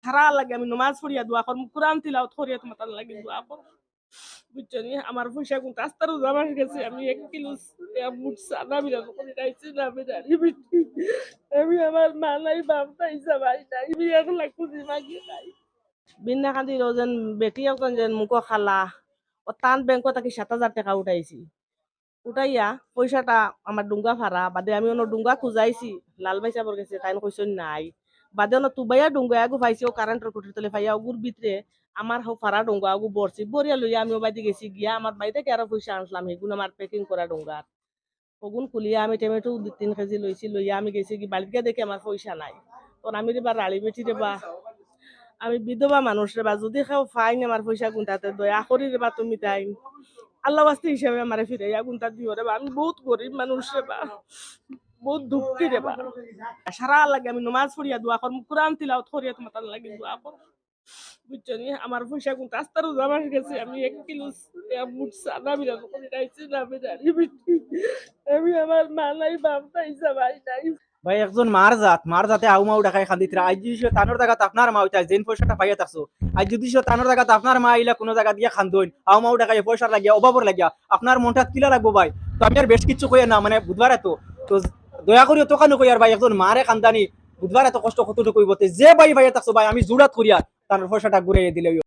সারা লাগে আমি নমাজ পড়িয়া দোয়া করম, কোরআন তিলাওয়াত করিয়া তোমার তার লাগে দোয়া করম। বুঝছনি আমার পয়সা কোন রাস্তারও জমা গেছে, আমি 1 কিলো বুট সাদা বিরাজ করে খাইছি না বেজারি বিটি। আমি আমার মা নাই বাপ নাই সবাই নাই, আমি 1 লাখ খুঁজি মাগি খাই। বিনা কান্দি রোজন বেটি একজন যেন মুখো খালা ও তান ব্যাংক থাকি 7,000 টাকা উঠাইছি। উঠাইয়া পয়সাটা আমার ডুঙ্গা ভাড়া বাদে আমি অন্য ডুঙ্গা খুঁজাইছি, লাল ভাই চাবর গেছে তাই কইসন নাই। বাদে অন্য তুবাইয়া ডুঙ্গা আগু পাইছি, ও কারেন্টের খুঁটির তলে পাইয়া ওগুর ভিতরে আমার ফাড়া ডুঙ্গা আগু বরছি, বরিয়া লইয়া আমি ও বাড়িতে গেছি, গিয়া আমার বাড়িতে আরো পয়সা আনলাম, সেগুন আমার প্যাকিং করা ডুঙ্গার ওগুন খুলিয়া আমি টমেটো 2-3 কেজি লইছি, লইয়া আমি গেছি কি বাড়িতে গিয়া দেখি আমার পয়সা নাই। তখন আমি রেবা রাড়ি বেটি রেবা, আমি বিধবা মানুষ রেবা, যদি কেউ ফাইন আমার পয়সা গুনতাতে দয়া করি রেবা তুমি তাই আল্লাহ বাস্তে হিসাবে আমারে ফিরাইয়া গুনতা দিও রেবা। আমি বহুত গরিব মানুষ রেবা, বহুত দুঃখী রেবা। সারা লাগে আমি নমাজ পড়িয়া দোয়া করম, কোরআন তিলাওয়াত করিয়া তোমার তার লাগে দোয়া করম। বুঝছনি আমার পয়সা কোন রাস্তারও জমা গেছে, আমি 1 কিলো বুট সাদা বিরাজ করে খাইছি না বেজারি বিটি। আমি আমার মা নাই বাপ নাই সবাই নাই। ভাই একজন মার জাতে আউ মাউ ডাকায় খান্দিতরা আজ যদি তানোর জায়গা আপনার মা হইতা যেন পয়সাটা পাইয়া থাকছো, আজ যদি তানোর জায়গা আপনার মা আইলা কোনো জায়গা দিয়া খান্দইন আউ মাউ ডাকায় পয়সা লাগিয়া অভাবর লাগিয়া আপনার মনটা কিলা লাগবো ভাই। তো আমি আর বেশ কিছু কইয়া না মানে বুধবার এত তো দয়া করি তো কানো কইয়ার ভাই একজন মারে খান্দানি বুধবার এত কষ্ট কতটুকু কইবতে যে ভাই ভাইয়া থাকছো ভাই আমি জুড়াত করিয়া তার পয়সাটা ঘুরে দিলে